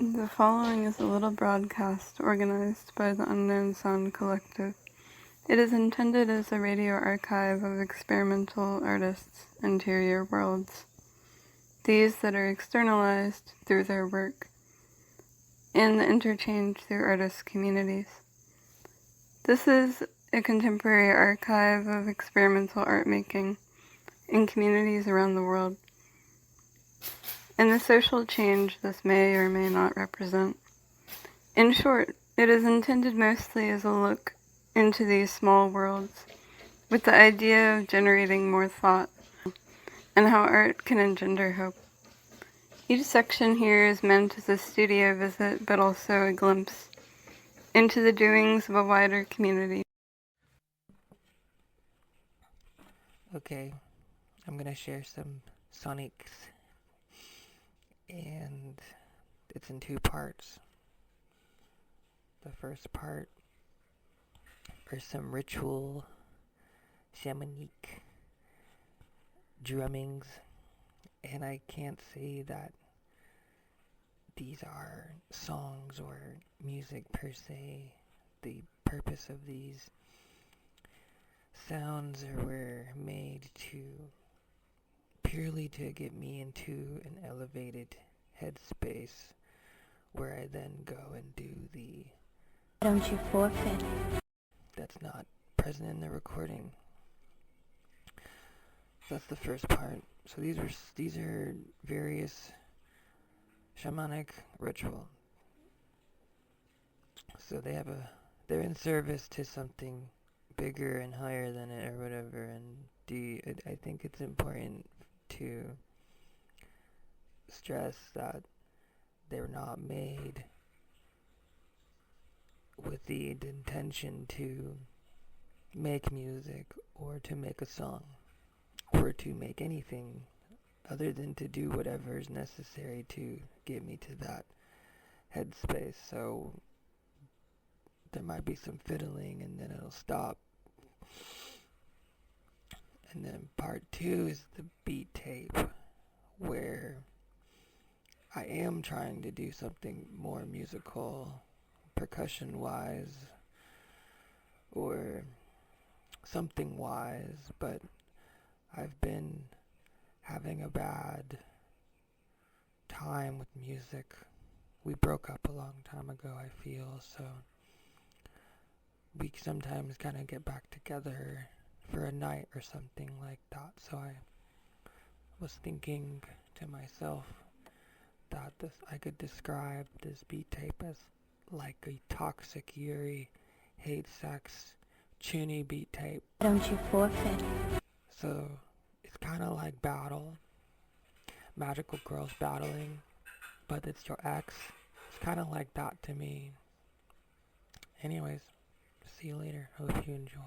The following is a little broadcast organized by the Unknown Sound Collective. It is intended as a radio archive of experimental artists' interior worlds, these that are externalized through their work, and the interchange through artists' communities. This is a contemporary archive of experimental art making in communities around the world, and the social change this may or may not represent. In short, it is intended mostly as a look into these small worlds, with the idea of generating more thought, and how art can engender hope. Each section here is meant as a studio visit, but also a glimpse into the doings of a wider community. Okay, I'm gonna share some sonics, and it's in two parts. The first part are some ritual shamanic drummings, and I can't say that these are songs or music per se. The purpose of these sounds were made purely to get me into an elevated headspace where I then go and do the Don't you forfeit? That's not present in the recording. That's the first part. So these are various shamanic ritual. So they're in service to something bigger and higher than it or whatever. And I think it's important to stress that they're not made with the intention to make music or to make a song or to make anything other than to do whatever is necessary to get me to that headspace. So there might be some fiddling and then it'll stop. And then part 2 is the beat tape, where I am trying to do something more musical, percussion wise, or something wise, but I've been having a bad time with music. We broke up a long time ago, I feel, so we sometimes kind of get back together for a night or something like that. So I was thinking to myself that I could describe this beat tape as like a toxic Yuri hate sex tuny beat tape. Don't you forfeit? So it's kind of like battle, magical girls battling, but it's your ex. It's kind of like that to me. Anyways, see you later. Hope you enjoy.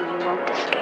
and you won't escape.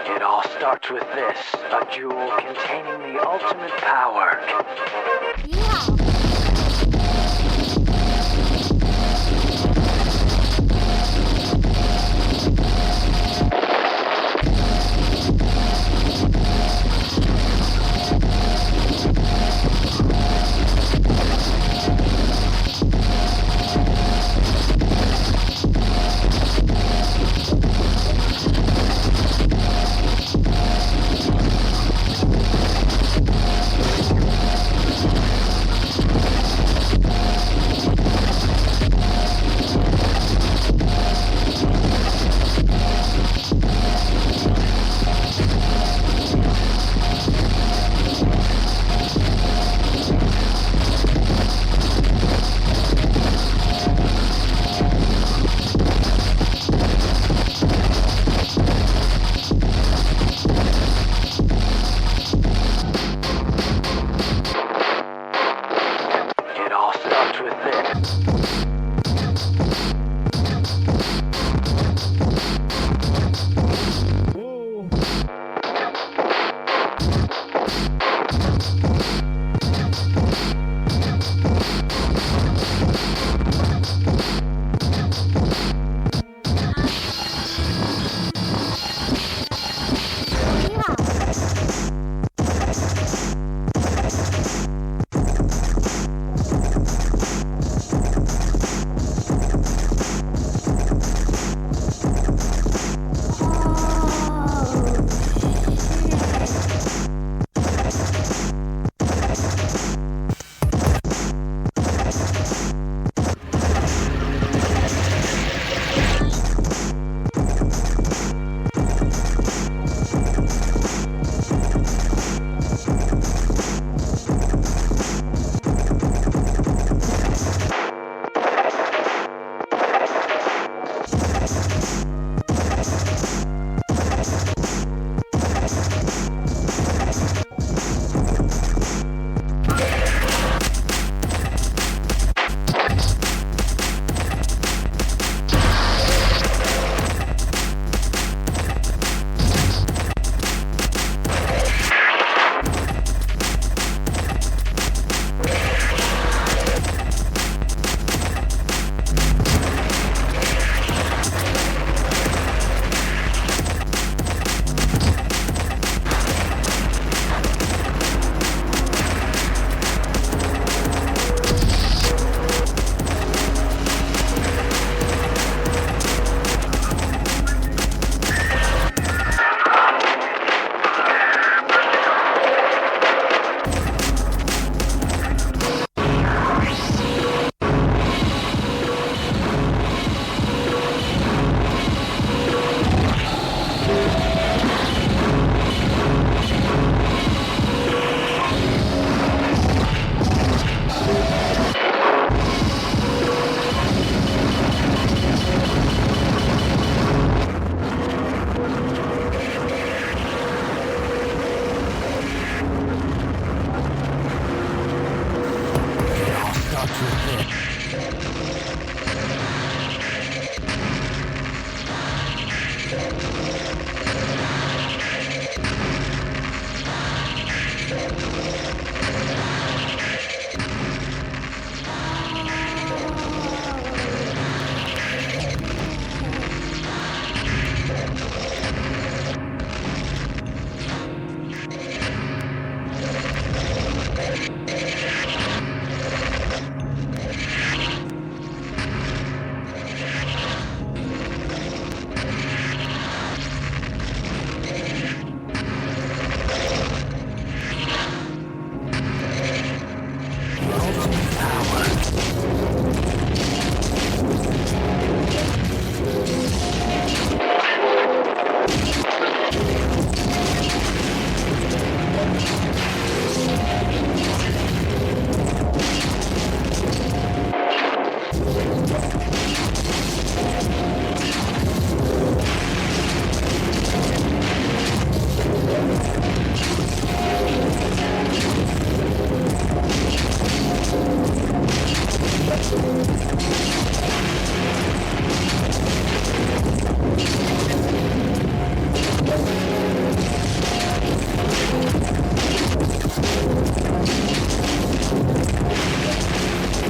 It all starts with this, a jewel containing the ultimate power.